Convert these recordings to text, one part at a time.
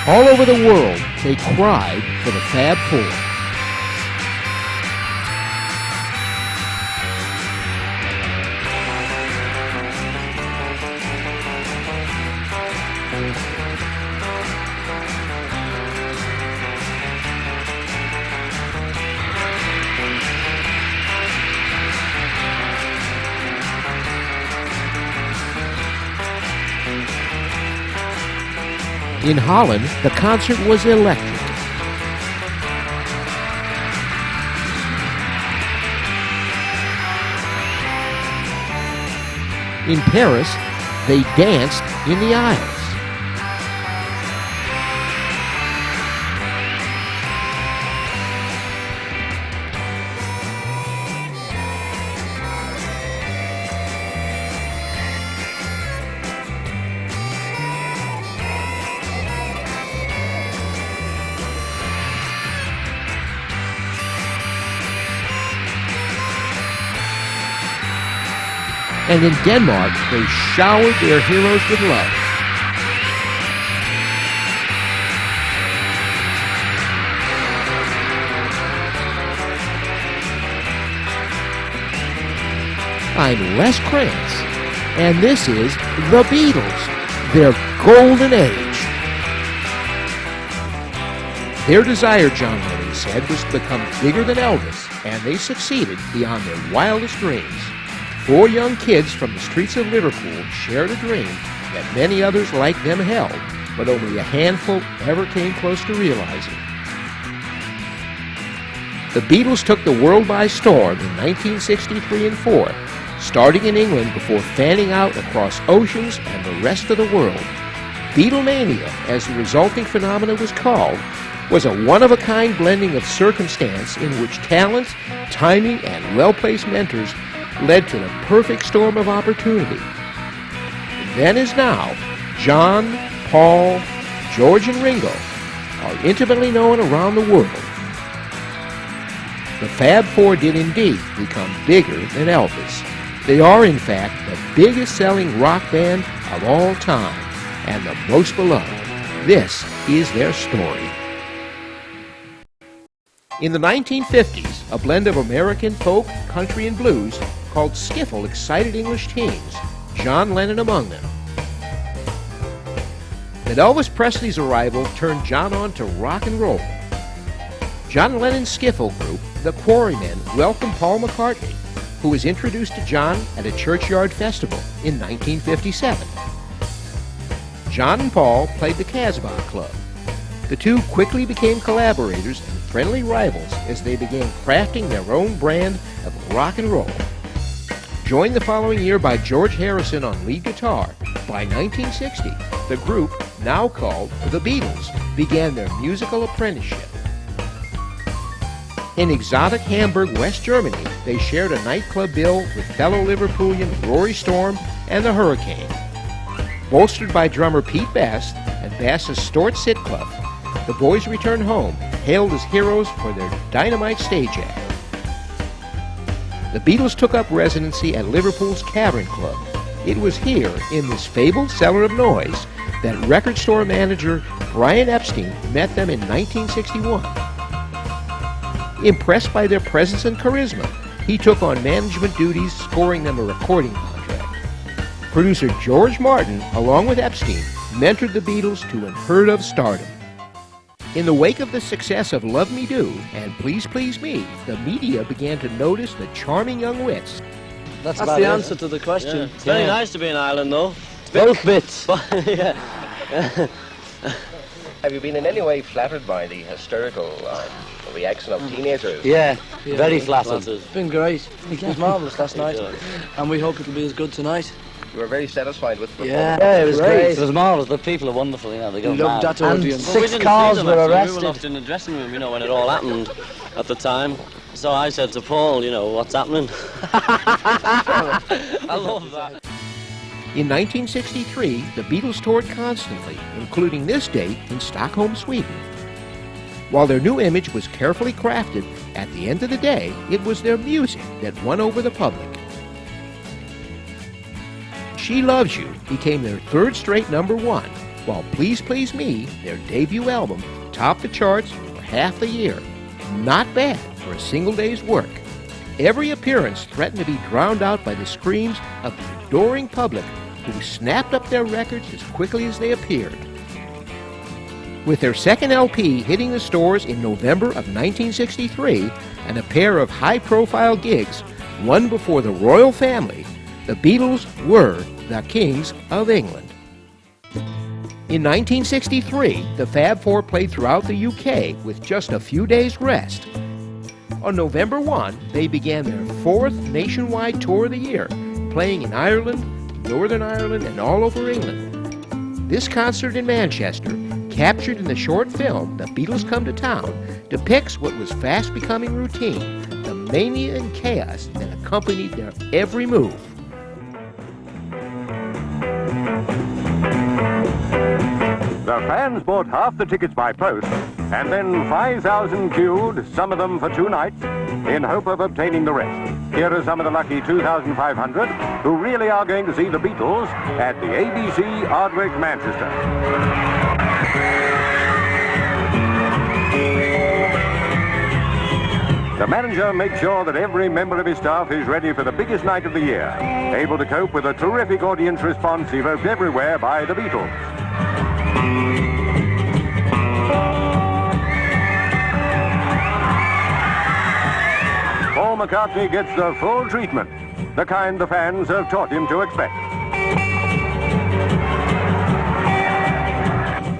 All over the world, they cried for the Fab Four. In Holland, the concert was electric. In Paris, they danced in the aisles. And in Denmark, they showered their heroes with love. I'm Les Krantz, and this is The Beatles, Their Golden Age. Their desire, John Lennon said, was to become bigger than Elvis, and they succeeded beyond their wildest dreams. 4 young kids from the streets of Liverpool shared a dream that many others like them held, but only a handful ever came close to realizing. The Beatles took the world by storm in 1963 and 4, starting in England before fanning out across oceans and the rest of the world. Beatlemania, as the resulting phenomena was called, was a one-of-a-kind blending of circumstance in which talent, timing, and well-placed mentors led to the perfect storm of opportunity. Then as now, John, Paul, George, and Ringo are intimately known around the world. The Fab Four did indeed become bigger than Elvis. They are, in fact, the biggest-selling rock band of all time and the most beloved. This is their story. In the 1950s, a blend of American folk, country, and blues called skiffle excited English teens, John Lennon among them. But Elvis Presley's arrival turned John on to rock and roll. John Lennon's skiffle group, the Quarrymen, welcomed Paul McCartney, who was introduced to John at a churchyard festival in 1957. John and Paul played the Casbah Club. The two quickly became collaborators and friendly rivals as they began crafting their own brand of rock and roll. Joined the following year by George Harrison on lead guitar, by 1960, the group, now called the Beatles, began their musical apprenticeship. In exotic Hamburg, West Germany, they shared a nightclub bill with fellow Liverpoolian Rory Storm and the Hurricane. Bolstered by drummer Pete Best and bassist Stuart Sitcliffe, the boys returned home, hailed as heroes for their dynamite stage act. The Beatles took up residency at Liverpool's Cavern Club. It was here, in this fabled cellar of noise, that record store manager Brian Epstein met them in 1961. Impressed by their presence and charisma, he took on management duties, scoring them a recording contract. Producer George Martin, along with Epstein, mentored the Beatles to unheard-of stardom. In the wake of the success of Love Me Do and Please Please Me, the media began to notice the charming young wits. That's the answer to the question. Yeah. It's very nice to be in Ireland, though. Both bits. Yeah. Have you been in any way flattered by the hysterical reaction of teenagers? Yeah, very flattered. It's been great. It was marvellous last night. And we hope it'll be as good tonight. You were very satisfied with the Yeah, performance. it was great. It was marvellous. The people are wonderful, you know. They go Loved mad. that audience. Well, we 6 didn't cars see them, were actually. arrested. We were locked in the dressing room, you know, when it all happened at the time. So I said to Paul, you know, what's happening? I love that. In 1963, the Beatles toured constantly, including this date in Stockholm, Sweden. While their new image was carefully crafted, at the end of the day, it was their music that won over the public. She Loves You became their third straight #1, while Please Please Me, their debut album, topped the charts for half the year. Not bad for a single day's work. Every appearance threatened to be drowned out by the screams of the adoring public who snapped up their records as quickly as they appeared. With their second LP hitting the stores in November of 1963 and a pair of high-profile gigs, one before the royal family, the Beatles were the Kings of England. In 1963, the Fab Four played throughout the UK with just a few days' rest. On November 1, they began their fourth nationwide tour of the year, playing in Ireland, Northern Ireland, and all over England. This concert in Manchester, captured in the short film The Beatles Come to Town, depicts what was fast becoming routine, the mania and chaos that accompanied their every move. The fans bought half the tickets by post, and then 5,000 queued, some of them for 2 nights, in hope of obtaining the rest. Here are some of the lucky 2,500 who really are going to see the Beatles at the ABC Ardwick, Manchester. The manager makes sure that every member of his staff is ready for the biggest night of the year, able to cope with a terrific audience response evoked everywhere by the Beatles. Paul McCartney gets the full treatment, the kind the fans have taught him to expect.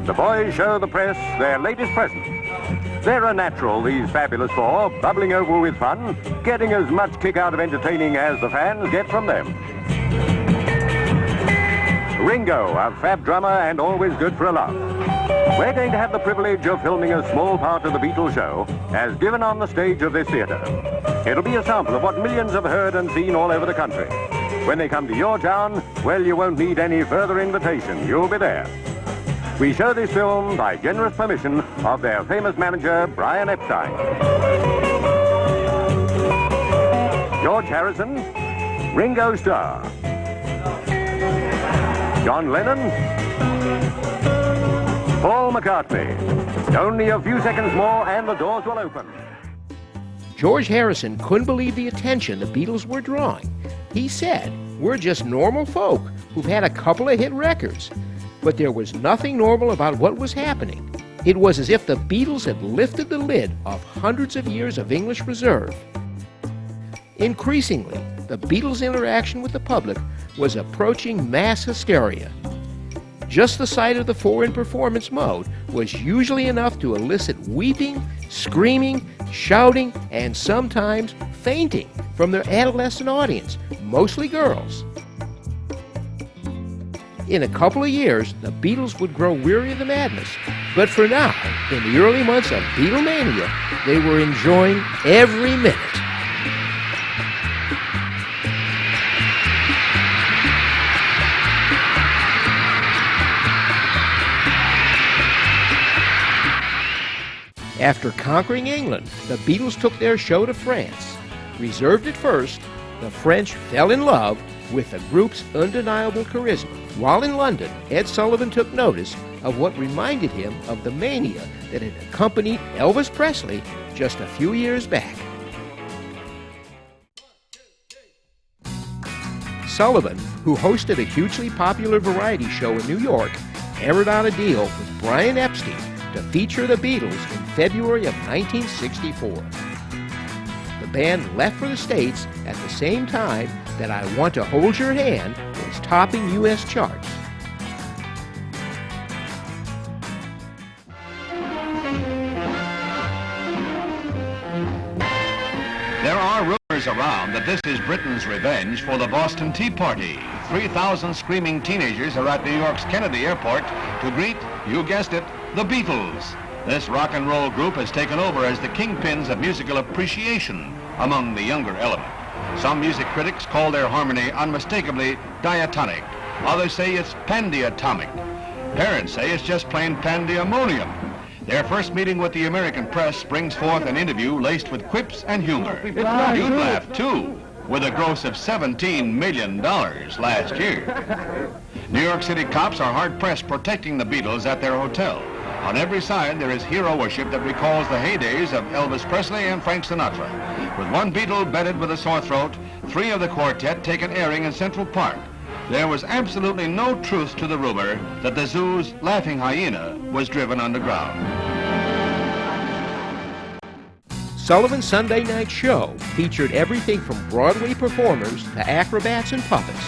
The boys show the press their latest present. They're a natural, these fabulous four, bubbling over with fun, getting as much kick out of entertaining as the fans get from them. Ringo, a fab drummer and always good for a laugh. We're going to have the privilege of filming a small part of the Beatles show as given on the stage of this theatre. It'll be a sample of what millions have heard and seen all over the country. When they come to your town, well, you won't need any further invitation. You'll be there. We show this film by generous permission of their famous manager, Brian Epstein. George Harrison, Ringo Starr, John Lennon, Paul McCartney. Only a few seconds more and the doors will open. George Harrison couldn't believe the attention the Beatles were drawing. He said, "We're just normal folk who've had a couple of hit records." But there was nothing normal about what was happening. It was as if the Beatles had lifted the lid off hundreds of years of English reserve. Increasingly, the Beatles' interaction with the public was approaching mass hysteria. Just the sight of the four in performance mode was usually enough to elicit weeping, screaming, shouting, and sometimes fainting from their adolescent audience, mostly girls. In a couple of years, the Beatles would grow weary of the madness. But for now, in the early months of Beatlemania, they were enjoying every minute. After conquering England, the Beatles took their show to France. Reserved at first, the French fell in love with the group's undeniable charisma. While in London, Ed Sullivan took notice of what reminded him of the mania that had accompanied Elvis Presley just a few years back. Sullivan, who hosted a hugely popular variety show in New York, hammered out a deal with Brian Epstein to feature the Beatles in February of 1964. The band left for the States at the same time that I Want to Hold Your Hand was topping U.S. charts. There are rumors around that this is Britain's revenge for the Boston Tea Party. 3,000 screaming teenagers are at New York's Kennedy Airport to greet, you guessed it, the Beatles. This rock and roll group has taken over as the kingpins of musical appreciation among the younger element. Some music critics call their harmony unmistakably diatonic. Others say it's pandiatomic. Parents say it's just plain pandemonium. Their first meeting with the American press brings forth an interview laced with quips and humor. You'd laugh too. with a gross of $17 million last year. New York City cops are hard-pressed protecting the Beatles at their hotel. On every side, there is hero worship that recalls the heydays of Elvis Presley and Frank Sinatra. With one Beatle bedded with a sore throat, 3 of the quartet take an airing in Central Park. There was absolutely no truth to the rumor that the zoo's laughing hyena was driven underground. Sullivan's Sunday night show featured everything from Broadway performers to acrobats and puppets.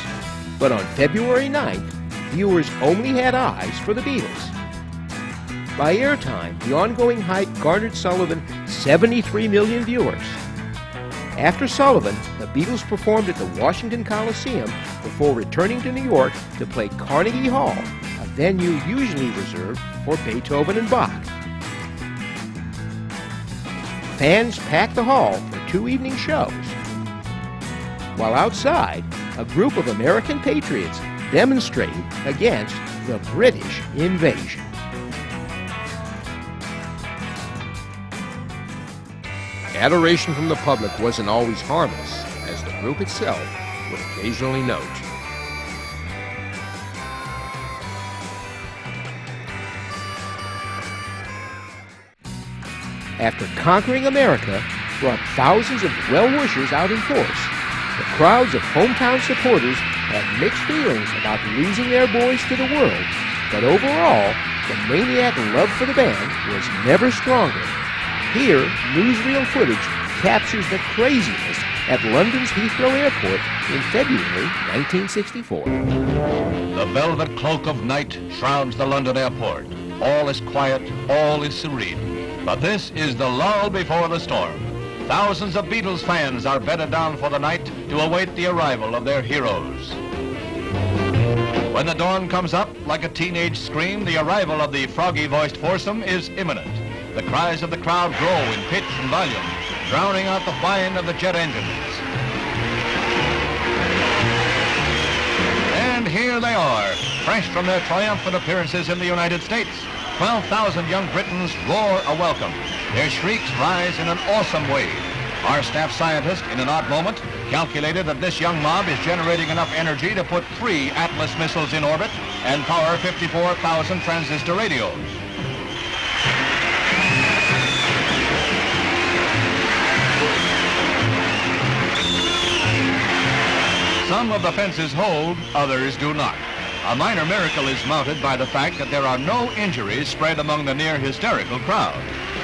But on February 9th, viewers only had eyes for the Beatles. By airtime, the ongoing hype garnered Sullivan 73 million viewers. After Sullivan, the Beatles performed at the Washington Coliseum before returning to New York to play Carnegie Hall, a venue usually reserved for Beethoven and Bach. Fans packed the hall for 2 evening shows. While outside, a group of American patriots demonstrated against the British invasion. Adoration from the public wasn't always harmless, as the group itself would occasionally note. After conquering America brought thousands of well-wishers out in force, the crowds of hometown supporters had mixed feelings about losing their boys to the world, but overall, the maniac love for the band was never stronger. Here, newsreel footage captures the craziness at London's Heathrow Airport in February 1964. The velvet cloak of night shrouds the London airport. All is quiet, all is serene. But this is the lull before the storm. Thousands of Beatles fans are bedded down for the night to await the arrival of their heroes. When the dawn comes up like a teenage scream, the arrival of the froggy-voiced foursome is imminent. The cries of the crowd grow in pitch and volume, drowning out the whine of the jet engines. And here they are, fresh from their triumphant appearances in the United States. 12,000 young Britons roar a welcome. Their shrieks rise in an awesome wave. Our staff scientist, in an odd moment, calculated that this young mob is generating enough energy to put 3 Atlas missiles in orbit and power 54,000 transistor radios. Some of the fences hold, others do not. A minor miracle is mounted by the fact that there are no injuries spread among the near hysterical crowd.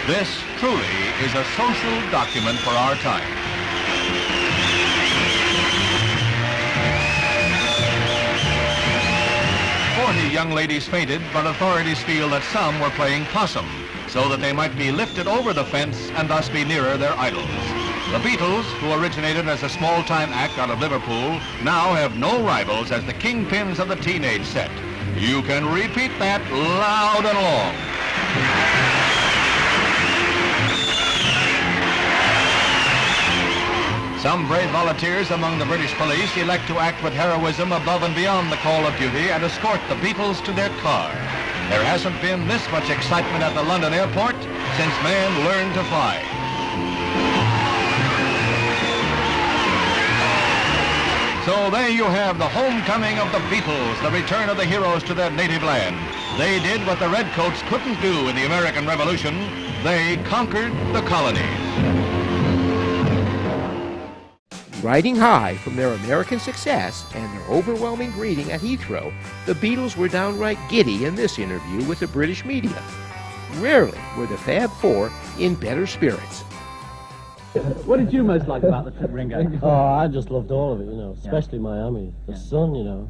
This truly is a social document for our time. Young ladies fainted, but authorities feel that some were playing possum, so that they might be lifted over the fence and thus be nearer their idols. The Beatles, who originated as a small-time act out of Liverpool, now have no rivals as the kingpins of the teenage set. You can repeat that loud and long. Some brave volunteers among the British police elect to act with heroism above and beyond the call of duty and escort the Beatles to their car. There hasn't been this much excitement at the London airport since man learned to fly. So there you have the homecoming of the Beatles, the return of the heroes to their native land. They did what the Redcoats couldn't do in the American Revolution. They conquered the colonies. Riding high from their American success and their overwhelming greeting at Heathrow, the Beatles were downright giddy in this interview with the British media. Rarely were the Fab Four in better spirits. What did you most like about the trip, Ringo? Oh, I just loved all of it, you know, especially Miami. The sun, you know.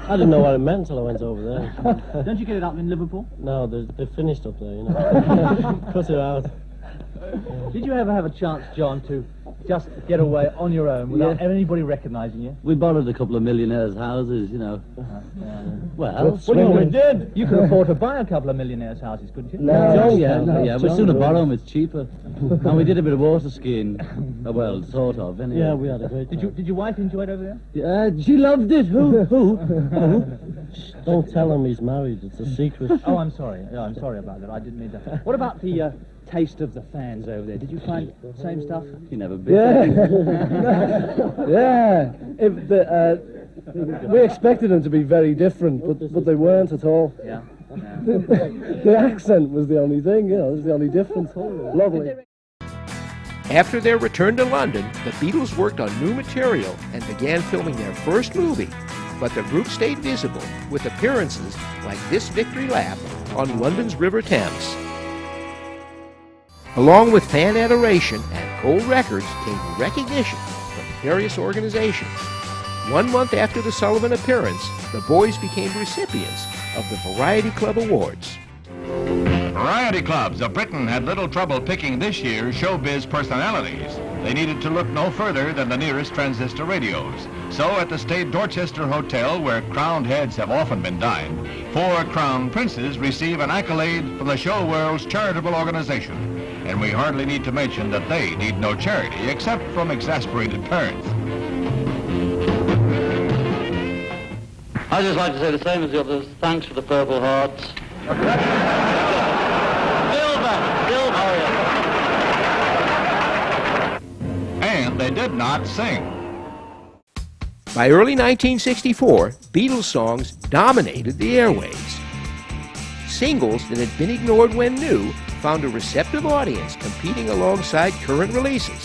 I didn't know what it meant until I went over there. Don't you get it up in Liverpool? No, they finished up there, you know. Cut it out. Did you ever have a chance, John, to just get away on your own without anybody recognising you? We borrowed a couple of millionaires' houses, you know. Well, we did. You could afford to buy a couple of millionaires' houses, couldn't you? No, We'd sooner borrow them, it's cheaper. And we did a bit of water skiing. Well, sort of, anyway. Yeah, we had a great time. Did your wife enjoy it over there? Yeah, she loved it. Who? Shh, don't tell him he's married. It's a secret. Oh, I'm sorry. I'm sorry about that. I didn't mean that. What about the taste of the fans over there? Did you find the same stuff? You never been. Yeah. We expected them to be very different, but they weren't at all. Yeah. The accent was the only thing, it was the only difference. Lovely. After their return to London, the Beatles worked on new material and began filming their first movie, but the group stayed visible with appearances like this victory lap on London's River Thames. Along with fan adoration and gold records came recognition from various organizations. 1 month after the Sullivan appearance, the boys became recipients of the Variety Club Awards. Variety clubs of Britain had little trouble picking this year's showbiz personalities. They needed to look no further than the nearest transistor radios. So at the staid Dorchester Hotel, where crowned heads have often been dined, 4 crown princes receive an accolade from the show world's charitable organization. And we hardly need to mention that they need no charity except from exasperated parents. I'd just like to say the same as the others. Thanks for the Purple Hearts. And they did not sing. By early 1964, Beatles songs dominated the airwaves. Singles that had been ignored when new found a receptive audience competing alongside current releases.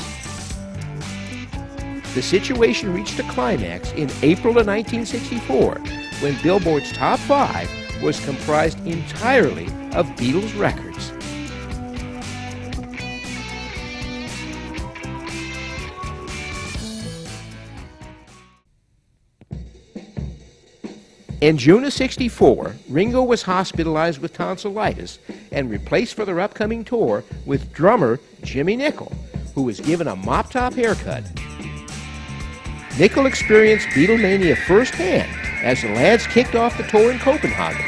The situation reached a climax in April of 1964 when Billboard's Top 5 was comprised entirely of Beatles records. In June of '64, Ringo was hospitalized with tonsillitis and replaced for their upcoming tour with drummer Jimmy Nichols, who was given a mop-top haircut. Nichols experienced Beatlemania firsthand as the Lads kicked off the tour in Copenhagen.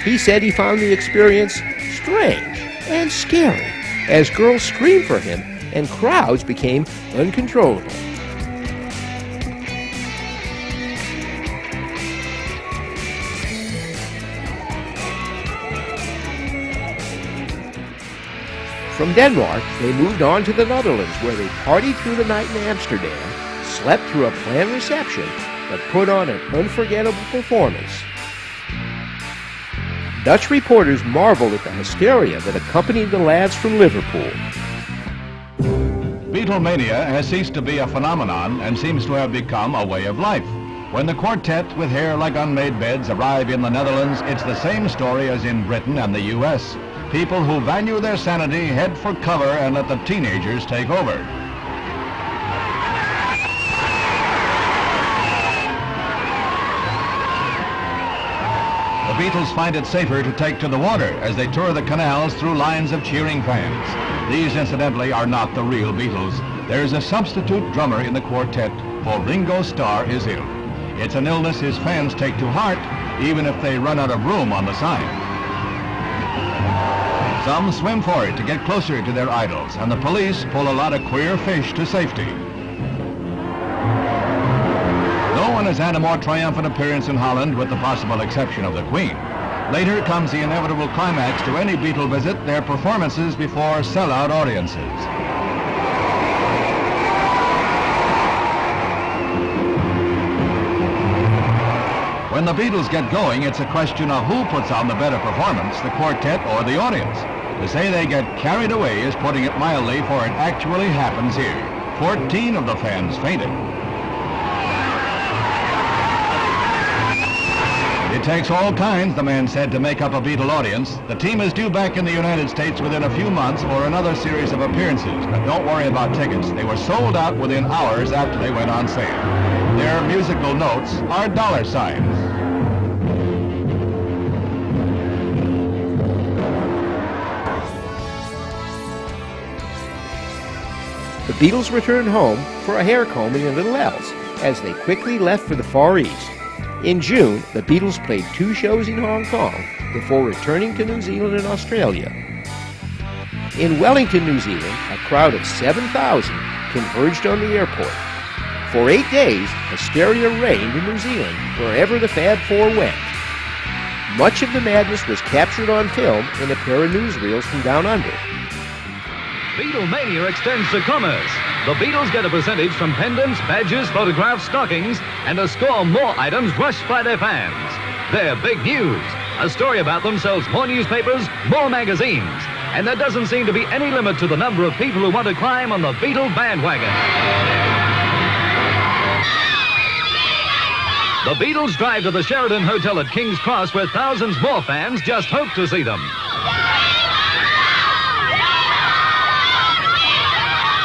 He said he found the experience strange and scary as girls screamed for him and crowds became uncontrollable. From Denmark, they moved on to the Netherlands, where they partied through the night in Amsterdam, slept through a planned reception, but put on an unforgettable performance. Dutch reporters marveled at the hysteria that accompanied the lads from Liverpool. Beatlemania has ceased to be a phenomenon and seems to have become a way of life. When the quartet with hair like unmade beds arrive in the Netherlands, it's the same story as in Britain and the U.S. People who value their sanity head for cover and let the teenagers take over. The Beatles find it safer to take to the water as they tour the canals through lines of cheering fans. These, incidentally, are not the real Beatles. There's a substitute drummer in the quartet, for Ringo Starr is ill. It's an illness his fans take to heart, even if they run out of room on the sign. Some swim for it to get closer to their idols, and the police pull a lot of queer fish to safety. No one has had a more triumphant appearance in Holland, with the possible exception of the Queen. Later comes the inevitable climax to any Beatle visit, their performances before sellout audiences. When the Beatles get going, it's a question of who puts on the better performance, the quartet or the audience. To say they get carried away is putting it mildly, for it actually happens here. 14 of the fans fainted. It takes all kinds, the man said, to make up a Beatle audience. The team is due back in the United States within a few months for another series of appearances. But don't worry about tickets. They were sold out within hours after they went on sale. Their musical notes are dollar signs. The Beatles returned home for a hair combing and little else, as they quickly left for the Far East. In June, the Beatles played 2 shows in Hong Kong before returning to New Zealand and Australia. In Wellington, New Zealand, a crowd of 7,000 converged on the airport. For 8 days, hysteria reigned in New Zealand wherever the Fab Four went. Much of the madness was captured on film in a pair of newsreels from down under. Beatlemania extends to commerce. The Beatles get a percentage from pendants, badges, photographs, stockings, and a score more items rushed by their fans. They're big news. A story about them sells more newspapers, more magazines, and there doesn't seem to be any limit to the number of people who want to climb on the Beatle bandwagon. The Beatles drive to the Sheraton Hotel at King's Cross, where thousands more fans just hope to see them.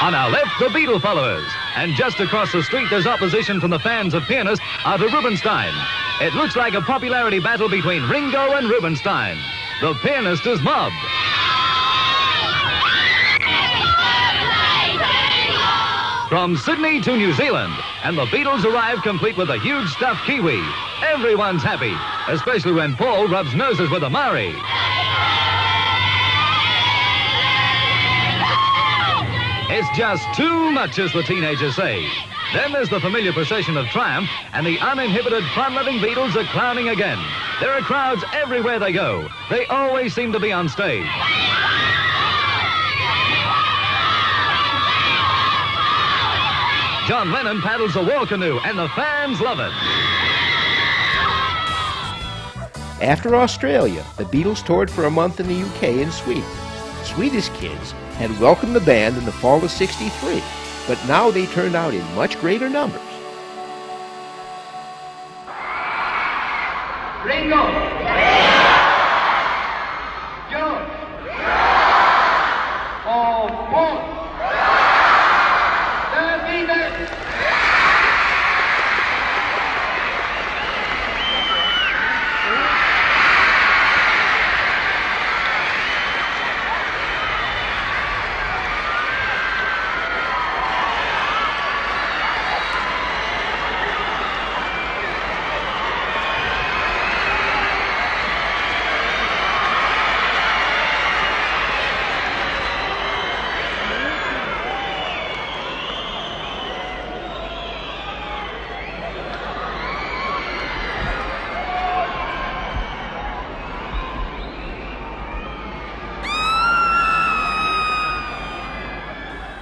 On our left, the Beatle followers. And just across the street, there's opposition from the fans of pianist Arthur Rubinstein. It looks like a popularity battle between Ringo and Rubinstein. The pianist is mobbed. From Sydney to New Zealand, and the Beatles arrive complete with a huge stuffed kiwi. Everyone's happy, especially when Paul rubs noses with a Maori. It's just too much, as the teenagers say. Then there's the familiar procession of triumph, and the uninhibited, fun-loving Beatles are clowning again. There are crowds everywhere they go. They always seem to be on stage. John Lennon paddles a war canoe, and the fans love it. After Australia, the Beatles toured for a month in the UK and Sweden. Swedish kids had welcomed the band in the fall of '63, but now they turned out in much greater numbers. Ringo! George! Oh, Paul! The Beatles!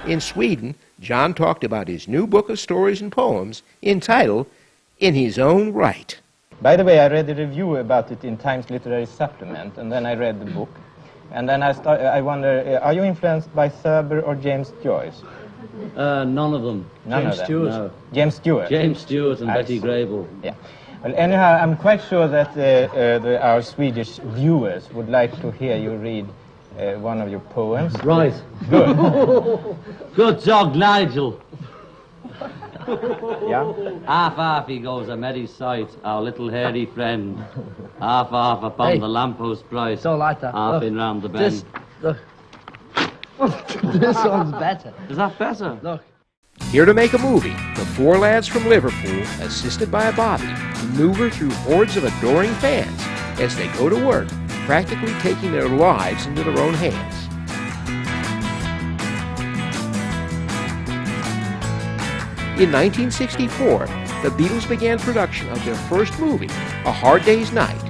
In Sweden, John talked about his new book of stories and poems entitled In His Own Right. By the way, I read a review about it in Times Literary Supplement, and then I read the book. And then I wonder, are you influenced by Thurber or James Joyce? None of them. None James of them? Stewart. No. James Stewart? James Stewart and Betty Grable. Yeah. Well, anyhow, I'm quite sure that our Swedish viewers would like to hear you read one of your poems. Right. Good. Good dog, Nigel. Yeah? Half he goes, I'm at his sight, our little hairy friend. Half upon the lamppost bright. Don't like that. Half Look, in round the bend. This one's better. Is that better? Look. Here to make a movie, the four lads from Liverpool, assisted by a Bobby, maneuver through hordes of adoring fans as they go to work, practically taking their lives into their own hands. In 1964, the Beatles began production of their first movie, A Hard Day's Night.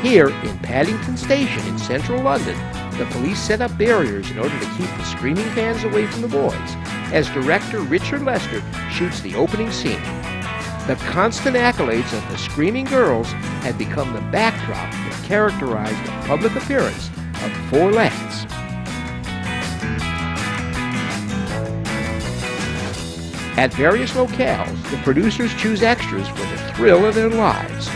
Here, in Paddington Station in central London, the police set up barriers in order to keep the screaming fans away from the boys, as director Richard Lester shoots the opening scene. The constant accolades of the screaming girls had become the backdrop that characterized the public appearance of the four lads. At various locales, the producers choose extras for the thrill of their lives.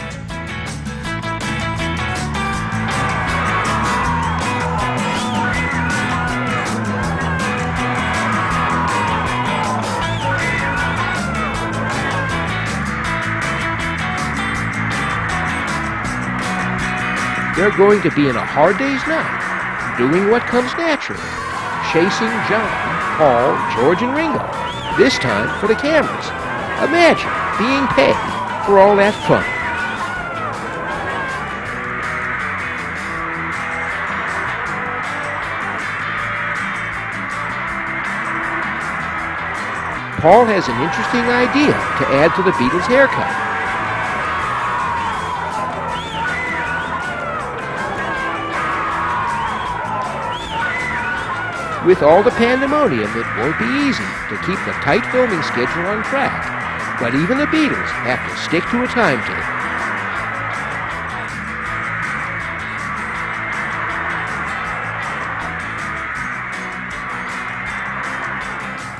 They're going to be in a hard day's night, doing what comes naturally, chasing John, Paul, George, and Ringo, this time for the cameras. Imagine being paid for all that fun. Paul has an interesting idea to add to the Beatles' haircut. With all the pandemonium, it won't be easy to keep the tight filming schedule on track, but even the Beatles have to stick to a timetable.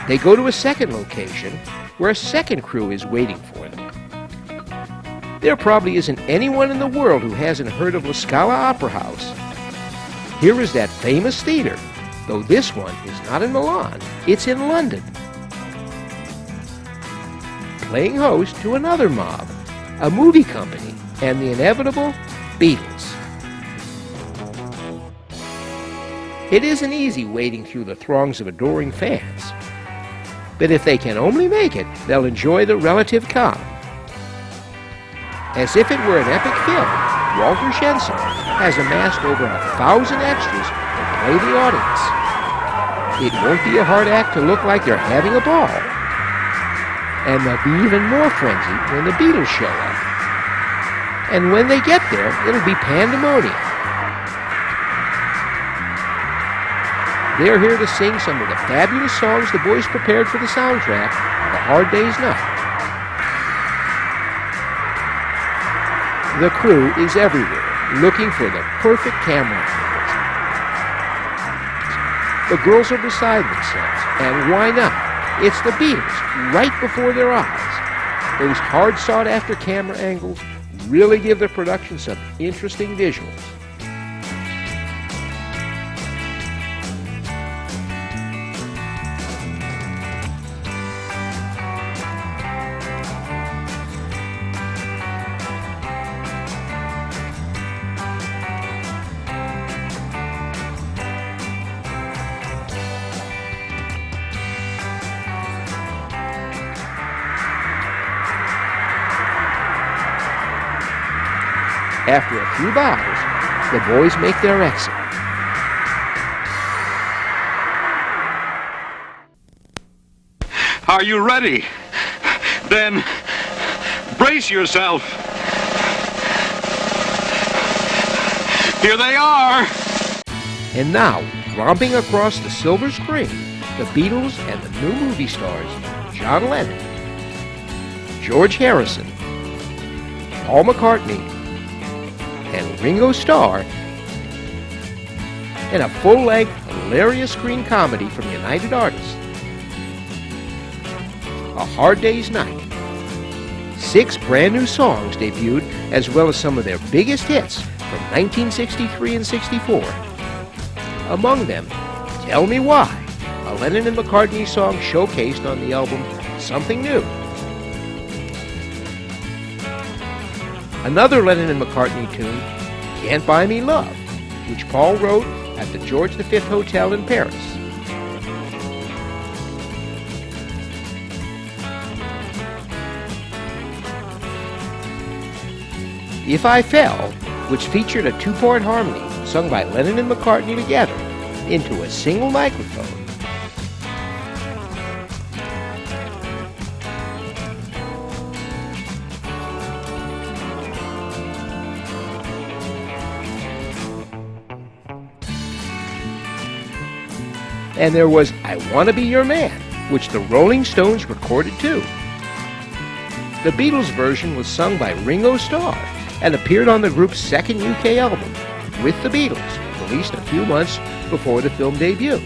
They go to a second location where a second crew is waiting for them. There probably isn't anyone in the world who hasn't heard of La Scala Opera House. Here is that famous theater, though this one is not in Milan, it's in London. Playing host to another mob, a movie company, and the inevitable Beatles. It isn't easy wading through the throngs of adoring fans, but if they can only make it, they'll enjoy the relative calm. As if it were an epic film, Walter Schenson has amassed over 1,000 extras to play the audience. It won't be a hard act to look like they're having a ball. And they'll be even more frenzied when the Beatles show up. And when they get there, it'll be pandemonium. They're here to sing some of the fabulous songs the boys prepared for the soundtrack of A Hard Day's Night. The crew is everywhere, looking for the perfect camera angles. The girls are beside themselves, and why not? It's the Beatles, right before their eyes. Those hard sought-after camera angles really give the production some interesting visuals. After a few bows, the boys make their exit. Are you ready? Then brace yourself. Here they are. And now, romping across the silver screen, the Beatles and the new movie stars, John Lennon, George Harrison, Paul McCartney, and Ringo Starr, in a full-length, hilarious screen comedy from United Artists, A Hard Day's Night. 6 brand new songs debuted, as well as some of their biggest hits from 1963 and 64. Among them, Tell Me Why, a Lennon and McCartney song showcased on the album Something New. Another Lennon and McCartney tune, Can't Buy Me Love, which Paul wrote at the George V Hotel in Paris. If I Fell, which featured a 2-part harmony sung by Lennon and McCartney together into a single microphone. And there was I Wanna Be Your Man, which the Rolling Stones recorded too. The Beatles version was sung by Ringo Starr and appeared on the group's second UK album, With the Beatles, released a few months before the film debuted.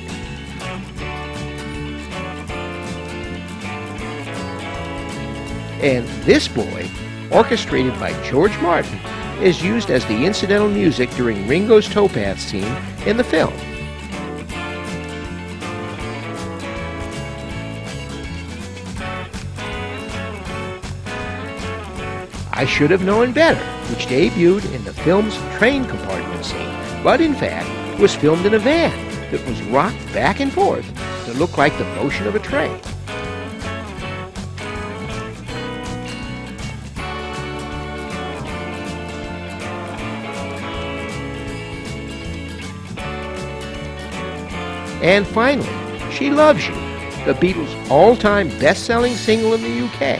And This Boy, orchestrated by George Martin, is used as the incidental music during Ringo's towpath scene in the film. I Should Have Known Better, which debuted in the film's train compartment scene, but in fact was filmed in a van that was rocked back and forth to look like the motion of a train. And finally, She Loves You, the Beatles' all-time best-selling single in the UK.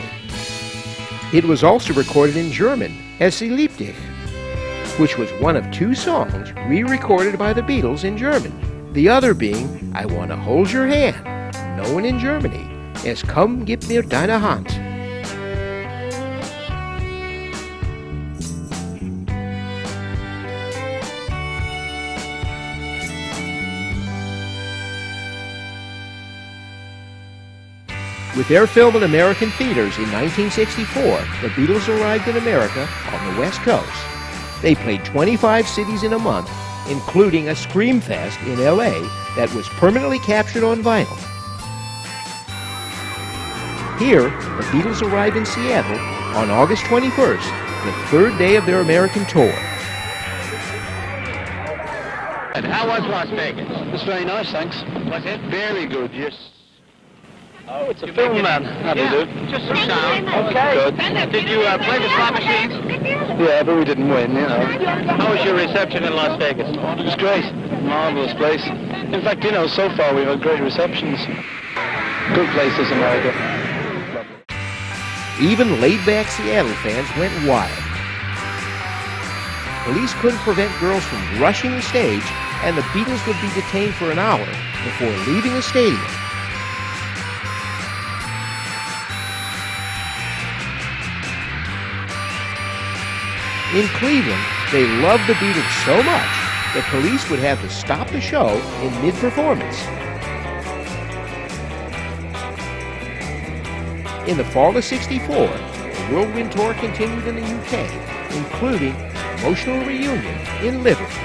It was also recorded in German as Sie liebt dich, which was one of 2 songs re-recorded by the Beatles in German, the other being I Wanna Hold Your Hand, known in Germany as Komm, gib mir deine Hand. With their film in American theaters in 1964, the Beatles arrived in America on the West Coast. They played 25 cities in a month, including a Scream Fest in L.A. that was permanently captured on vinyl. Here, the Beatles arrived in Seattle on August 21st, the 3rd day of their American tour. And how was Las Vegas? It's very nice, thanks. Was it? Very good, yes. Oh, It's a film, man. That'll do. Just some sound. Okay. Good. Did you play the slot machines? Yeah, but we didn't win, you know. How was your reception in Las Vegas? It was great. Marvellous place. In fact, you know, so far we've had great receptions. Good places, America. Even laid-back Seattle fans went wild. Police couldn't prevent girls from rushing the stage, and the Beatles would be detained for an hour before leaving the stadium. In Cleveland, they loved the Beatles so much that police would have to stop the show in mid-performance. In the fall of '64, the Whirlwind Tour continued in the UK, including an emotional reunion in Liverpool.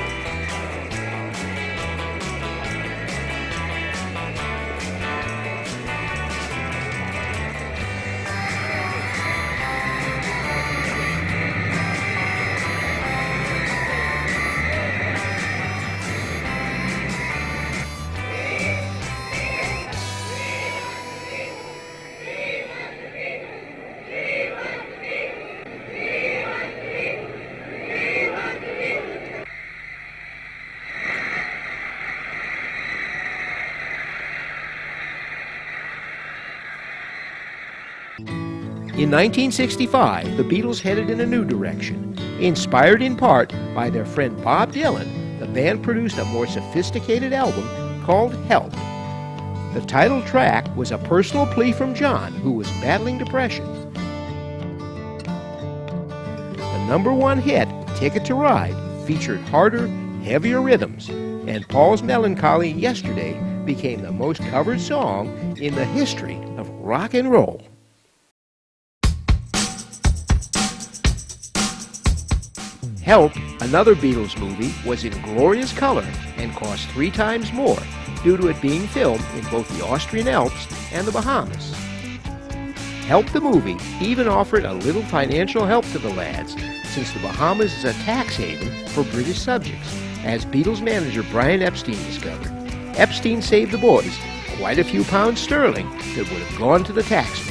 In 1965, the Beatles headed in a new direction. Inspired in part by their friend Bob Dylan, the band produced a more sophisticated album called Help. The title track was a personal plea from John, who was battling depression. The #1 hit, Ticket to Ride, featured harder, heavier rhythms, and Paul's Melancholy Yesterday became the most covered song in the history of rock and roll. Help, another Beatles movie, was in glorious color and cost 3 times more due to it being filmed in both the Austrian Alps and the Bahamas. Help the movie even offered a little financial help to the lads, since the Bahamas is a tax haven for British subjects, as Beatles manager Brian Epstein discovered. Epstein saved the boys quite a few pounds sterling that would have gone to the taxman.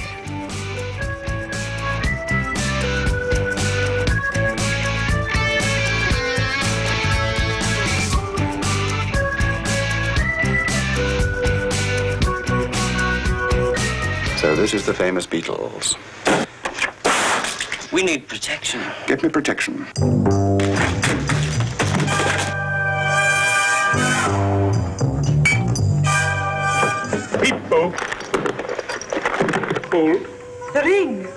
So this is the famous Beatles. We need protection. Give me protection. People. Hold. The ring.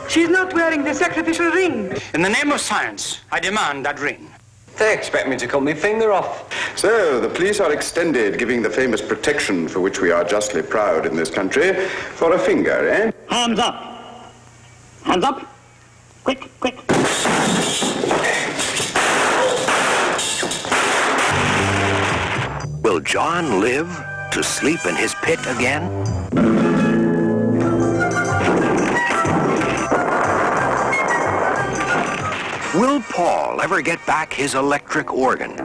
She's not wearing the sacrificial ring. In the name of science, I demand that ring. They expect me to cut my finger off. So, the police are extended, giving the famous protection for which we are justly proud in this country, for a finger, eh? Hands up. Hands up. Quick, quick. Will John live to sleep in his pit again? Will Paul ever get back his electric organ?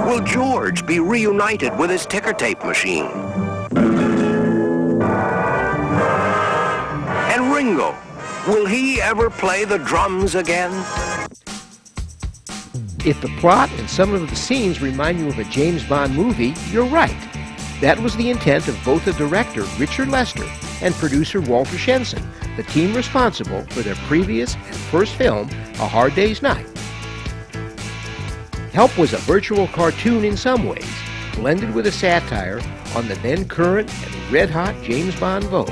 Will George be reunited with his ticker tape machine? And Ringo, will he ever play the drums again? If the plot and some of the scenes remind you of a James Bond movie, you're right. That was the intent of both the director, Richard Lester, and producer Walter Shenson, the team responsible for their previous and first film, A Hard Day's Night. Help was a virtual cartoon in some ways, blended with a satire on the then-current and red-hot James Bond vogue.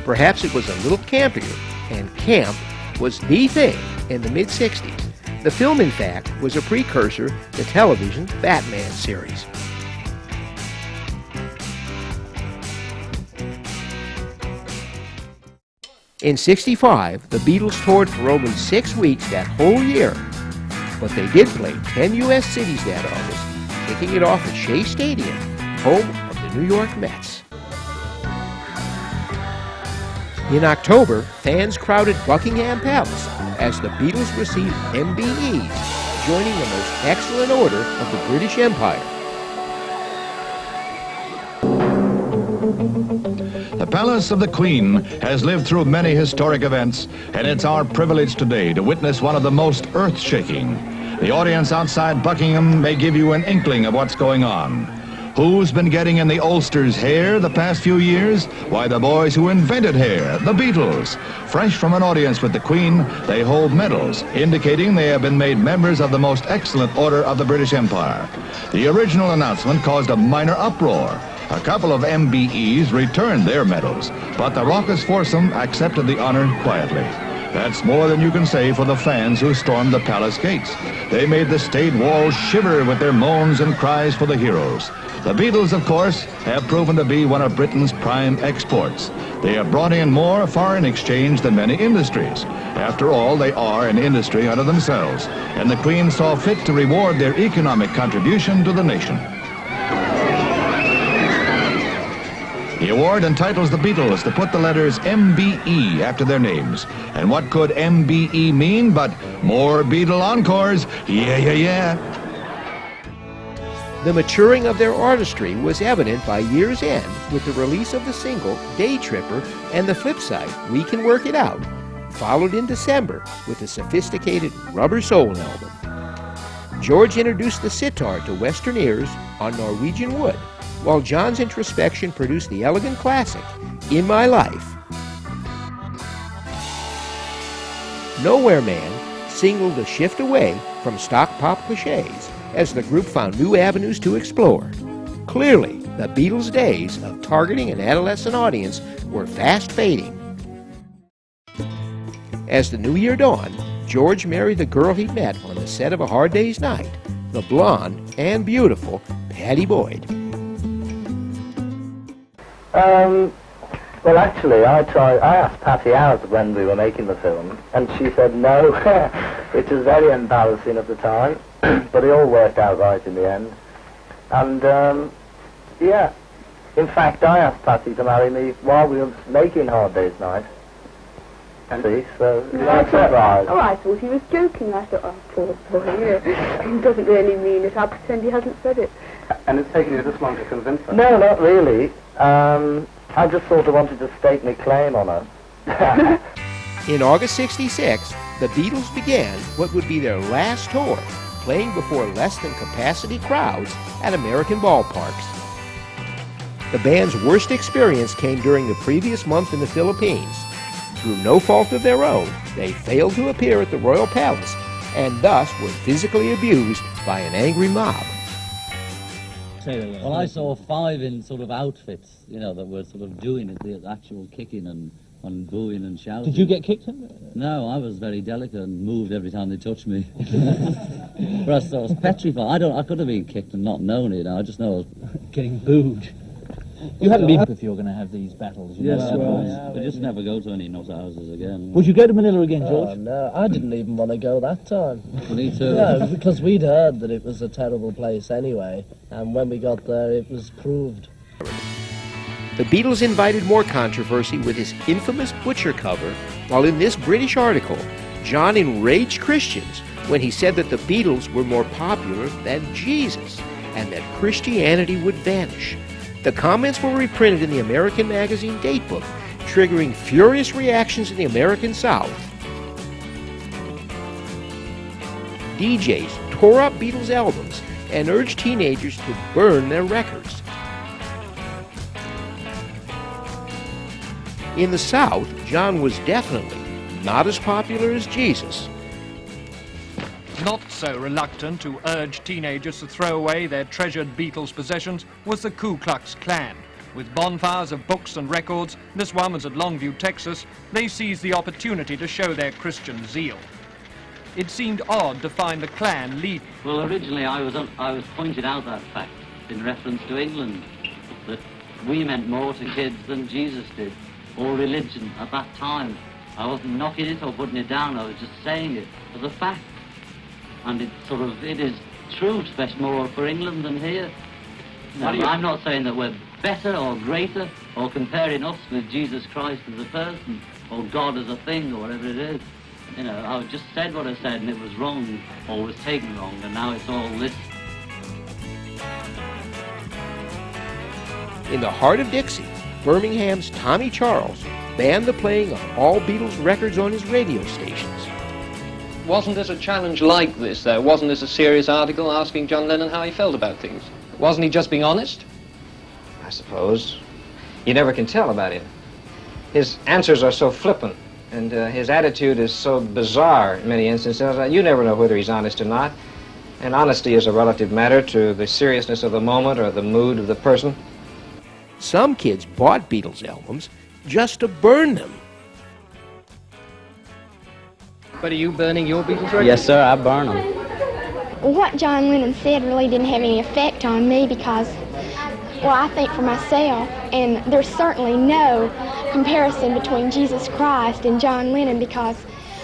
Perhaps it was a little campier, and camp was the thing in the mid-'60s. The film, in fact, was a precursor to television's Batman series. In '65, the Beatles toured for only 6 weeks that whole year, but they did play 10 U.S. cities that August, kicking it off at Shea Stadium, home of the New York Mets. In October, fans crowded Buckingham Palace as the Beatles received MBEs, joining the most excellent order of the British Empire. The Palace of the Queen has lived through many historic events, and it's our privilege today to witness one of the most earth-shaking. The audience outside Buckingham may give you an inkling of what's going on. Who's been getting in the oldsters' hair the past few years? Why, the boys who invented hair, the Beatles. Fresh from an audience with the Queen, they hold medals, indicating they have been made members of the most excellent order of the British Empire. The original announcement caused a minor uproar. A couple of MBEs returned their medals, but the raucous foursome accepted the honor quietly. That's more than you can say for the fans who stormed the palace gates. They made the state walls shiver with their moans and cries for the heroes. The Beatles, of course, have proven to be one of Britain's prime exports. They have brought in more foreign exchange than many industries. After all, they are an industry unto themselves, and the Queen saw fit to reward their economic contribution to the nation. The award entitles the Beatles to put the letters MBE after their names. And what could MBE mean but more Beatle encores? Yeah, yeah, yeah. The maturing of their artistry was evident by year's end with the release of the single Day Tripper and the flip side, We Can Work It Out, followed in December with the sophisticated Rubber Soul album. George introduced the sitar to Western ears on Norwegian Wood, while John's introspection produced the elegant classic, In My Life. Nowhere Man signaled a shift away from stock pop cliches as the group found new avenues to explore. Clearly, the Beatles' days of targeting an adolescent audience were fast fading. As the new year dawned, George married the girl he'd met on the set of A Hard Day's Night, the blonde and beautiful Pattie Boyd. Well, actually, I asked Patty out when we were making the film, and she said no, which was very embarrassing at the time, but it all worked out right in the end. And, yeah, in fact, I asked Patty to marry me while we were making Hard Day's Night. See, so, that's surprise. Oh, I thought he was joking. I thought, oh, poor boy, he doesn't really mean it. I'll pretend he hasn't said it. And it's taken you this long to convince her? No, not really. I just sort of wanted to stake my claim on her. In August '66, the Beatles began what would be their last tour, playing before less than capacity crowds at American ballparks. The band's worst experience came during the previous month in the Philippines. Through no fault of their own, they failed to appear at the Royal Palace and thus were physically abused by an angry mob. Well, I saw 5 in sort of outfits, you know, that were sort of doing it, the actual kicking and booing and shouting. Did you get kicked? No, I was very delicate and moved every time they touched me. Whereas I was petrified. I could have been kicked and not known it. I just know I was getting booed. You hadn't been if you're going to have these battles. Yes, well, but just never go to any nut houses again. Would you go to Manila again, George? Oh, no, I didn't even want to go that time. Me too. No, because we'd heard that it was a terrible place anyway, and when we got there, it was proved. The Beatles invited more controversy with his infamous Butcher cover, while in this British article, John enraged Christians when he said that the Beatles were more popular than Jesus, and that Christianity would vanish. The comments were reprinted in the American magazine Datebook, triggering furious reactions in the American South. DJs tore up Beatles albums and urged teenagers to burn their records. In the South, John was definitely not as popular as Jesus. Not so reluctant to urge teenagers to throw away their treasured Beatles possessions was the Ku Klux Klan. With bonfires of books and records, this one was at Longview, Texas, they seized the opportunity to show their Christian zeal. It seemed odd to find the Klan leading. Well, originally I was pointed out that fact in reference to England, that we meant more to kids than Jesus did, or religion at that time. I wasn't knocking it or putting it down, I was just saying it as a fact. And it is true, especially more for England than here. Now, I'm not saying that we're better or greater or comparing us with Jesus Christ as a person or God as a thing or whatever it is. You know, I just said what I said and it was wrong or was taken wrong, and now it's all this. In the heart of Dixie, Birmingham's Tommy Charles banned the playing of all Beatles records on his radio stations. Wasn't this a challenge like this, though? Wasn't this a serious article asking John Lennon how he felt about things? Wasn't he just being honest? I suppose. You never can tell about him. His answers are so flippant, and his attitude is so bizarre in many instances that you never know whether he's honest or not. And honesty is a relative matter to the seriousness of the moment or the mood of the person. Some kids bought Beatles albums just to burn them. But are you burning your Beatles records? Yes, sir, I burn them. What John Lennon said really didn't have any effect on me because, well, I think for myself, and there's certainly no comparison between Jesus Christ and John Lennon because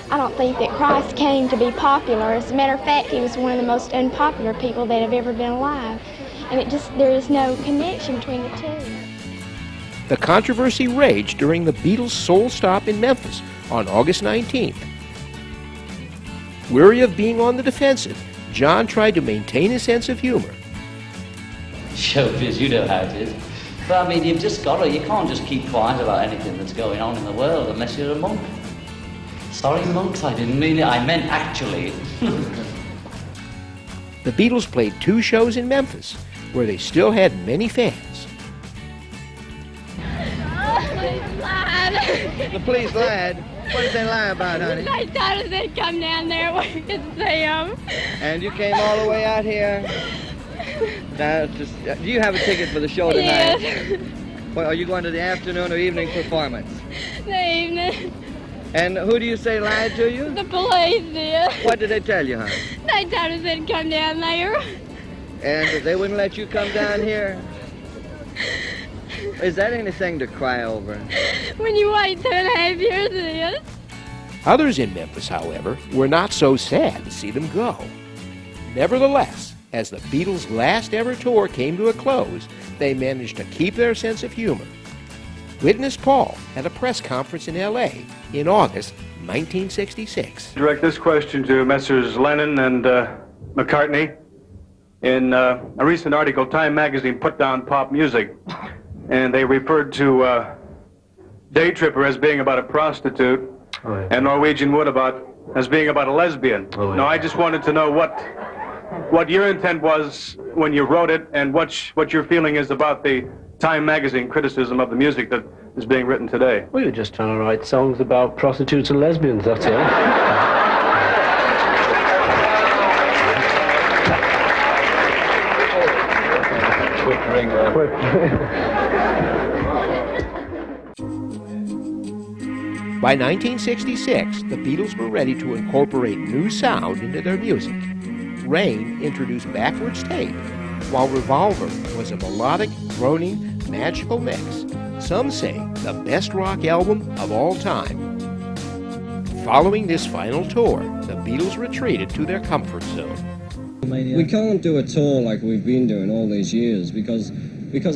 I don't think that Christ came to be popular. As a matter of fact, he was one of the most unpopular people that have ever been alive. And there is no connection between the two. The controversy raged during the Beatles' sole stop in Memphis on August 19th. Weary of being on the defensive, John tried to maintain a sense of humor. Showbiz, you know how it is. But I mean, you can't just keep quiet about anything that's going on in the world unless you're a monk. Sorry, monks, I didn't mean it, I meant actually. The Beatles played 2 shows in Memphis, where they still had many fans. The police lied. What did they lie about, honey? They told us they'd come down there where we could see them. And you came all the way out here? Now, do you have a ticket for the show tonight? Yes. Well, are you going to the afternoon or evening performance? The evening. And who do you say lied to you? The police did. What did they tell you, honey? They told us they'd come down there. And they wouldn't let you come down here? Is that anything to cry over? When you wait 2.5 years, it is. Others in Memphis, however, were not so sad to see them go. Nevertheless, as the Beatles' last ever tour came to a close, they managed to keep their sense of humor. Witness Paul at a press conference in L.A. in August 1966. Direct this question to Messrs. Lennon and McCartney. In a recent article, Time magazine put down pop music, and they referred to Day Tripper as being about a prostitute, and Norwegian Wood as being about a lesbian. Now, I just wanted to know what your intent was when you wrote it, and what your feeling is about the Time magazine criticism of the music that is being written today. We were just trying to write songs about prostitutes and lesbians, that's all. By 1966, the Beatles were ready to incorporate new sound into their music. Rain introduced backwards tape, while Revolver was a melodic, droning, magical mix. Some say the best rock album of all time. Following this final tour, the Beatles retreated to their comfort zone. We can't do a tour like we've been doing all these years because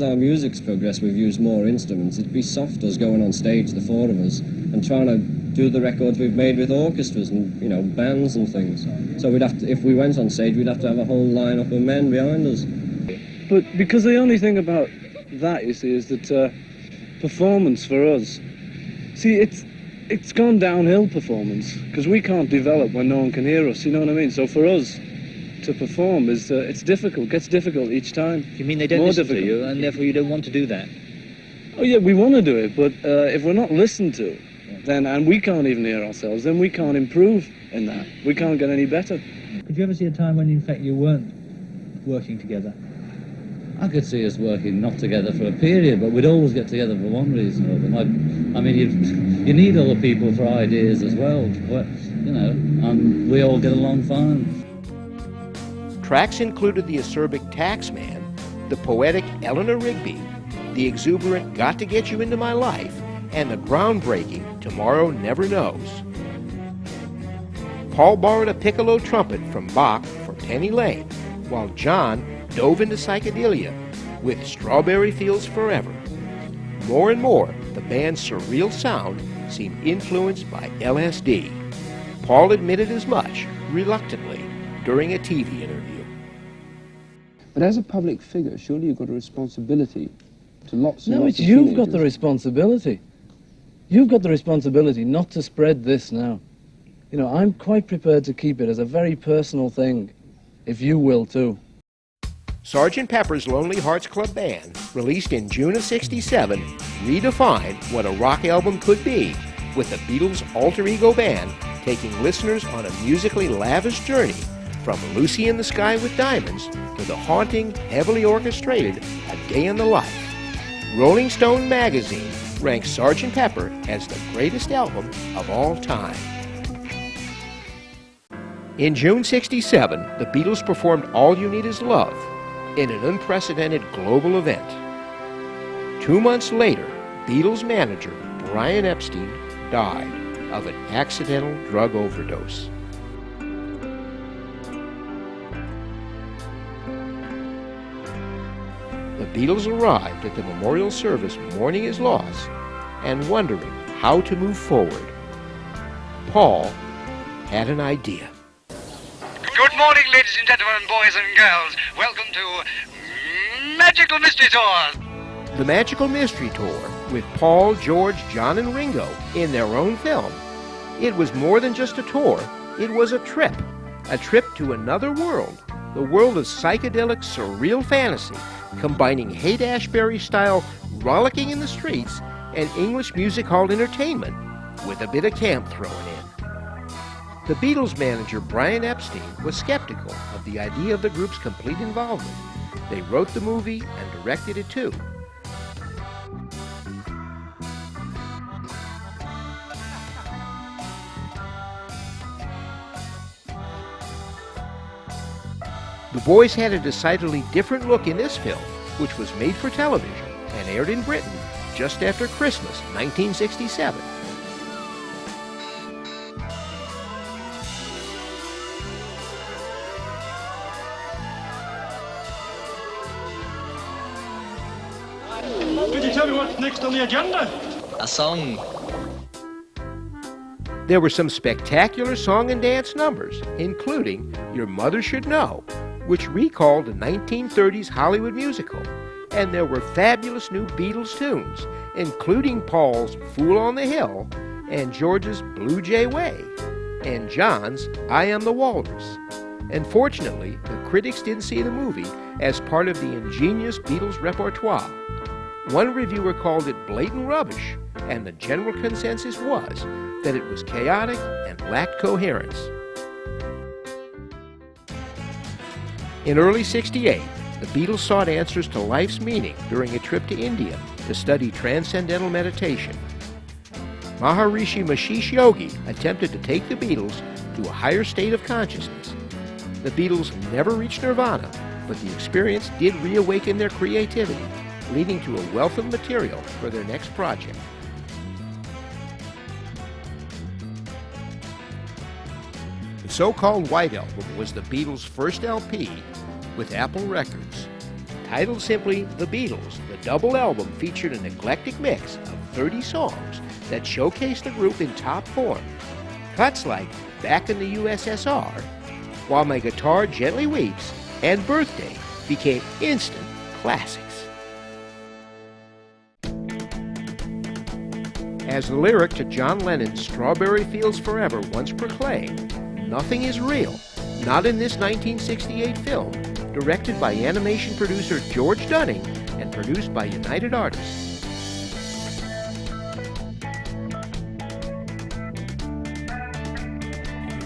our music's progressed. We've used more instruments. It'd be soft us going on stage, the 4 of us, and trying to do the records we've made with orchestras and, you know, bands and things. So we'd have to, if we went on stage, we'd have to have a whole lineup of men behind us. But because the only thing about that, you see, is that performance for us, see, it's gone downhill, performance, because we can't develop when no one can hear us, you know what I mean? So for us, to perform is it's difficult. Gets difficult each time. You mean they don't More listen difficult. to you, and therefore you don't want to do that? Oh yeah, we want to do it, but if we're not listened to, then and we can't even hear ourselves, then we can't improve in that. We can't get any better. Could you ever see a time when, in fact, you weren't working together? I could see us working not together for a period, but we'd always get together for one reason or other. I mean, you need other people for ideas as well, but, you know, and we all get along fine. Tracks included the acerbic Taxman, the poetic Eleanor Rigby, the exuberant Got to Get You Into My Life, and the groundbreaking Tomorrow Never Knows. Paul borrowed a piccolo trumpet from Bach for Penny Lane, while John dove into psychedelia with Strawberry Fields Forever. More and more, the band's surreal sound seemed influenced by LSD. Paul admitted as much, reluctantly, during a TV interview. But as a public figure, surely you've got a responsibility to lots and No, lots it's of you've teenagers. got the responsibility. You've got the responsibility not to spread this now. You know, I'm quite prepared to keep it as a very personal thing, if you will too. Sgt. Pepper's Lonely Hearts Club Band, released in June of '67, redefined what a rock album could be, with the Beatles' alter ego band taking listeners on a musically lavish journey from Lucy in the Sky with Diamonds to the haunting, heavily orchestrated A Day in the Life. Rolling Stone magazine ranks Sgt. Pepper as the greatest album of all time. In June '67, the Beatles performed All You Need Is Love in an unprecedented global event. 2 months later, Beatles manager Brian Epstein died of an accidental drug overdose. The Beatles arrived at the memorial service mourning his loss and wondering how to move forward. Paul had an idea. Good morning, ladies and gentlemen, boys and girls. Welcome to Magical Mystery Tour. The Magical Mystery Tour, with Paul, George, John, and Ringo in their own film. It was more than just a tour. It was a trip to another world, the world of psychedelic, surreal fantasy, combining Haight-Ashbury-style rollicking in the streets and English music hall entertainment with a bit of camp thrown in. The Beatles manager Brian Epstein was skeptical of the idea of the group's complete involvement. They wrote the movie and directed it too. The boys had a decidedly different look in this film, which was made for television and aired in Britain just after Christmas 1967. Could you tell me what's next on the agenda? A song. There were some spectacular song and dance numbers, including Your Mother Should Know, which recalled a 1930s Hollywood musical. And there were fabulous new Beatles tunes, including Paul's Fool on the Hill, and George's Blue Jay Way, and John's I Am the Walrus. Unfortunately, the critics didn't see the movie as part of the ingenious Beatles repertoire. One reviewer called it blatant rubbish, and the general consensus was that it was chaotic and lacked coherence. In early '68, the Beatles sought answers to life's meaning during a trip to India to study transcendental meditation. Maharishi Mahesh Yogi attempted to take the Beatles to a higher state of consciousness. The Beatles never reached nirvana, but the experience did reawaken their creativity, leading to a wealth of material for their next project. The so-called White Album was the Beatles' first LP with Apple Records. Titled simply The Beatles, the double album featured an eclectic mix of 30 songs that showcased the group in top form. Cuts like Back in the USSR, While My Guitar Gently Weeps, and Birthday became instant classics. As the lyric to John Lennon's Strawberry Fields Forever once proclaimed, nothing is real, not in this 1968 film, directed by animation producer George Dunning and produced by United Artists.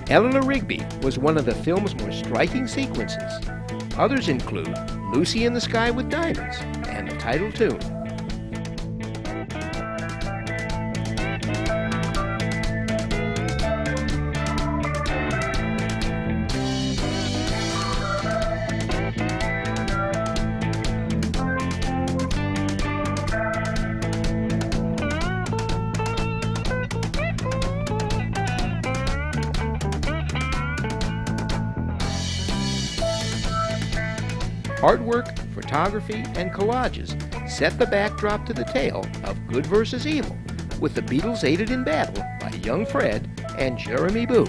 Eleanor Rigby was one of the film's more striking sequences. Others include Lucy in the Sky with Diamonds and the title tune. Artwork, photography, and collages set the backdrop to the tale of good versus evil, with the Beatles aided in battle by young Fred and Jeremy Boo.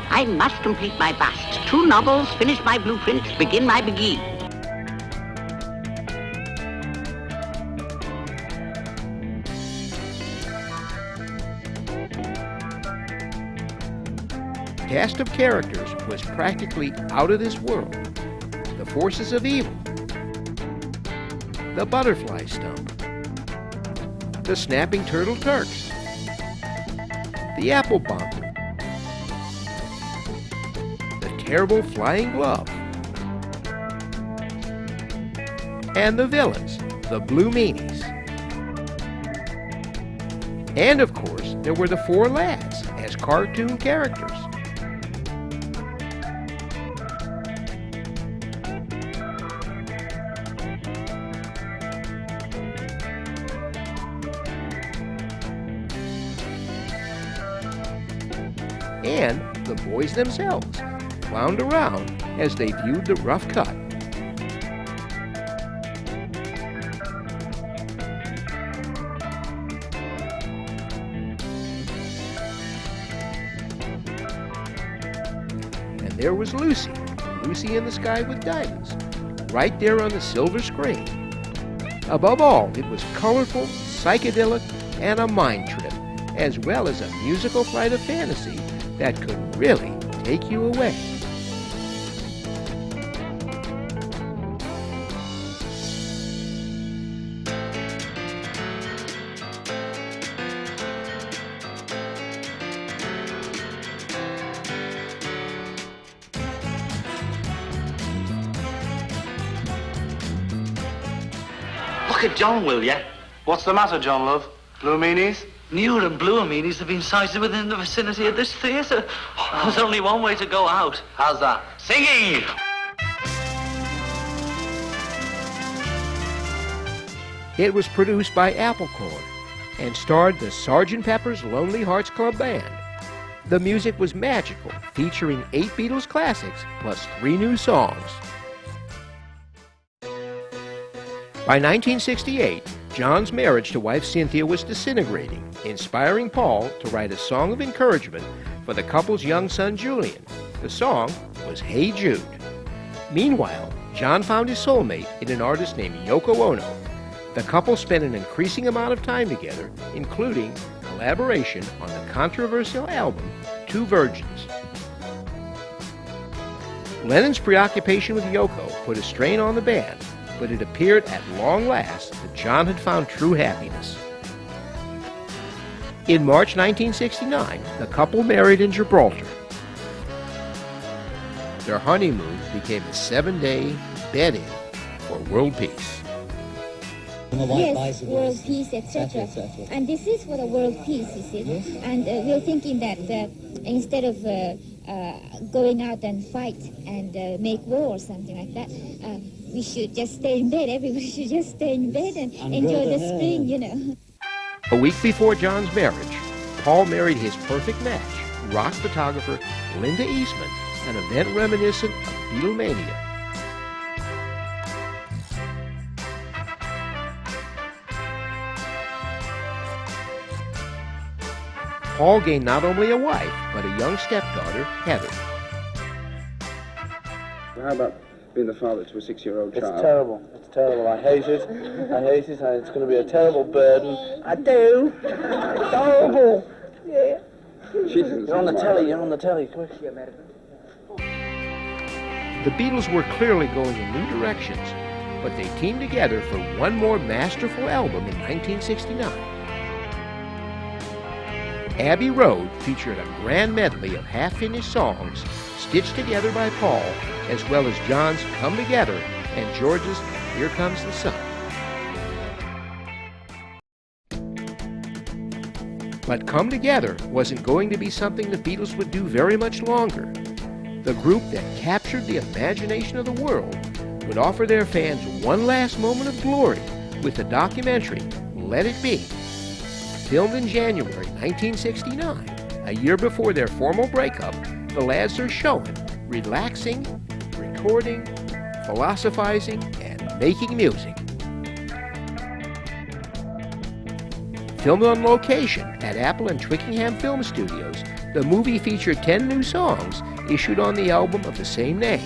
I must complete my bust. 2 novels, finish my blueprints, begin my begee. Cast of characters was practically out of this world. The forces of evil, the butterfly stump, the snapping turtle Turks, the apple bomb, the terrible flying glove, and the villains, the Blue Meanies. And of course, there were the 4 lads as cartoon characters. And the boys themselves wound around as they viewed the rough cut. And there was Lucy, Lucy in the Sky with Diamonds, right there on the silver screen. Above all, it was colorful, psychedelic, and a mind trip, as well as a musical flight of fantasy that could really take you away. Look at John, will ya? What's the matter, John, love? Blue Meanies? Newer and bluer meanies have been sighted within the vicinity of this theatre. There's only one way to go out. How's that? Singing! It was produced by Applecorn and starred the Sgt. Pepper's Lonely Hearts Club Band. The music was magical, featuring 8 Beatles classics plus 3 new songs. By 1968, John's marriage to wife Cynthia was disintegrating, inspiring Paul to write a song of encouragement for the couple's young son Julian. The song was Hey Jude. Meanwhile, John found his soulmate in an artist named Yoko Ono. The couple spent an increasing amount of time together, including collaboration on the controversial album 2 Virgins. Lennon's preoccupation with Yoko put a strain on the band, but it appeared at long last that John had found true happiness. In March 1969, the couple married in Gibraltar. Their honeymoon became a 7-day bed-in for world peace. Yes, world peace, etc. And this is for the world peace, you see. Yes. And we're thinking that instead of going out and fight and make war or something like that, we should just stay in bed. Everybody should just stay in bed and enjoy the spring, you know. A week before John's marriage, Paul married his perfect match, rock photographer Linda Eastman, an event reminiscent of Beatlemania. Paul gained not only a wife, but a young stepdaughter, Heather. How about being the father to a 6-year-old child? It's terrible. It's terrible. I hate it. I hate it, and it's going to be a terrible burden. I do. It's horrible. Yeah. You're on the telly. You're on the telly. Quick. The Beatles were clearly going in new directions, but they teamed together for one more masterful album in 1969. Abbey Road featured a grand medley of half-finished songs stitched together by Paul, as well as John's Come Together and George's Here Comes the Sun. But Come Together wasn't going to be something the Beatles would do very much longer. The group that captured the imagination of the world would offer their fans one last moment of glory with the documentary Let It Be. Filmed in January 1969, a year before their formal breakup, the lads are shown relaxing, recording, philosophizing, and making music. Filmed on location at Apple and Twickenham Film Studios, the movie featured 10 new songs issued on the album of the same name.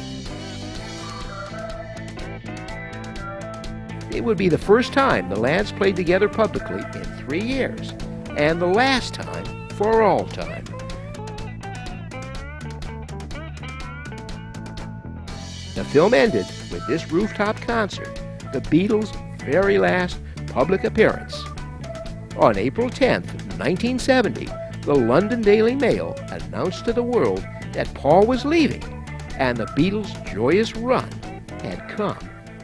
It would be the first time the lads played together publicly in 3 years, and the last time for all time. The film ended with this rooftop concert, the Beatles' very last public appearance. On April 10, 1970, the London Daily Mail announced to the world that Paul was leaving, and the Beatles' joyous run had come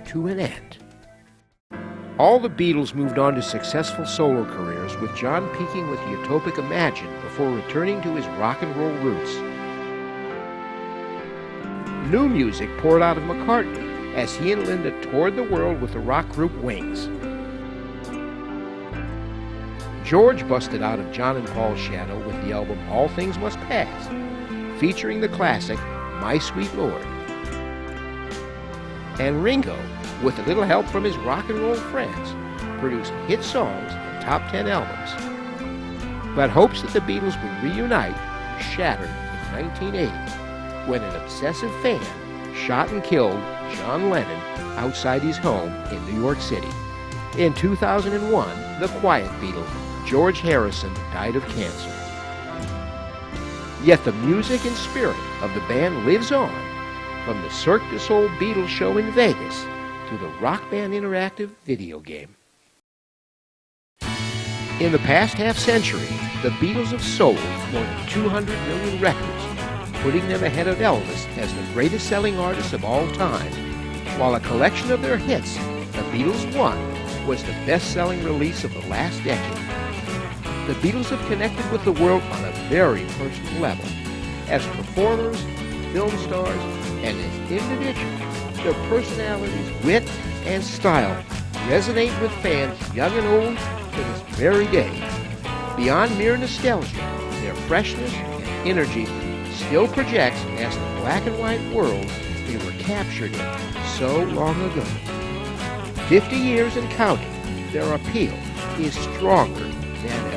to an end. All the Beatles moved on to successful solo careers, with John peaking with the utopic Imagine before returning to his rock and roll roots. New music poured out of McCartney as he and Linda toured the world with the rock group Wings. George busted out of John and Paul's shadow with the album All Things Must Pass, featuring the classic My Sweet Lord. And Ringo, with a little help from his rock and roll friends, produced hit songs and top 10 albums. But hopes that the Beatles would reunite were shattered in 1980, when an obsessive fan shot and killed John Lennon outside his home in New York City. In 2001, the quiet Beatle, George Harrison, died of cancer. Yet the music and spirit of the band lives on, from the Cirque du Soleil Beatles show in Vegas to the Rock Band Interactive video game. In the past half-century, the Beatles have sold more than 200 million records, putting them ahead of Elvis as the greatest-selling artist of all time, while a collection of their hits, The Beatles 1, was the best-selling release of the last decade. The Beatles have connected with the world on a very personal level. As performers, film stars, and as individuals, their personalities, wit, and style resonate with fans young and old to this very day. Beyond mere nostalgia, their freshness and energy still projects past the black and white world they were captured in so long ago. 50 years and counting, their appeal is stronger than ever.